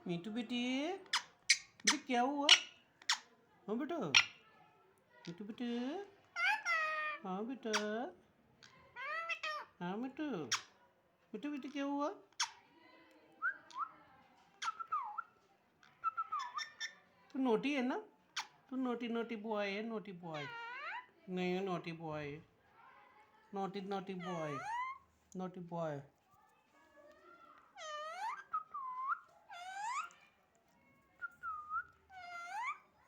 मीठू बेटी बेटी क्या हुआ? हाँ बेटा, मीठू बेटे, हाँ बेटा, हाँ मीठू, मीठू बेटी क्या हुआ? तू नोटी है ना? तू नोटी नोटी बॉय है, नोटी बॉय नहीं, naughty boy, naughty naughty boy, naughty boy.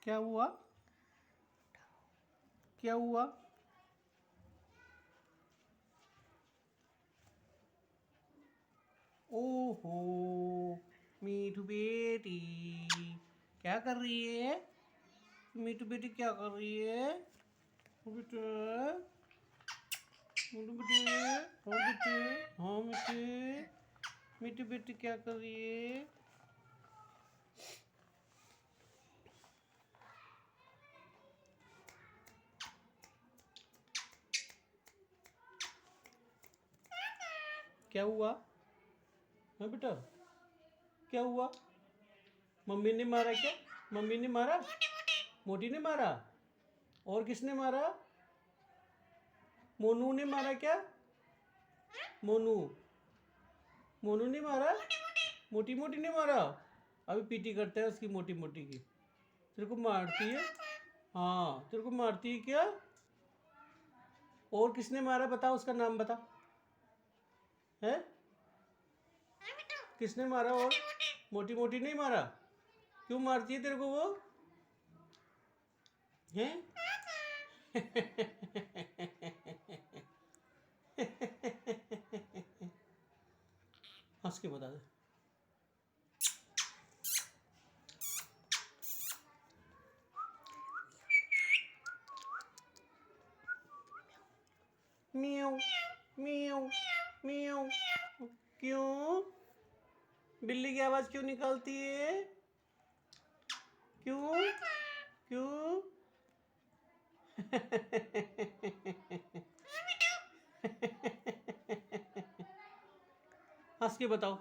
क्या हुआ? क्या हुआ? ओहो, मीठू बेटी क्या कर रही है? मीठू बेटी क्या कर रही है? बेटे, मीठू बेटी, हाँ बेटे, हाँ बेटे, मीठू बेटी क्या कर रही है? क्या हुआ? हाँ बेटा, क्या हुआ? मम्मी ने मारा क्या? मम्मी ने मारा? मोटी ने मारा? और किसने मारा? मोनू ने मारा क्या? मोनू, मोनू ने मारा? मोटी मोटी ने मारा? अभी पीटी करते हैं उसकी मोटी मोटी की। तेरे को मारती है? हाँ, तेरे को मारती है क्या? और किसने मारा बता, उसका नाम बता। है? किसने मारा? और मोटी मोटी नहीं मारा? क्यों मारती है तेरे को वो? हैं? हंस के बता दे। म्याऊ म्याऊ म्याऊ। क्यों? बिल्ली की आवाज क्यों निकालती है? क्यों? क्यों? हंस के बताओ।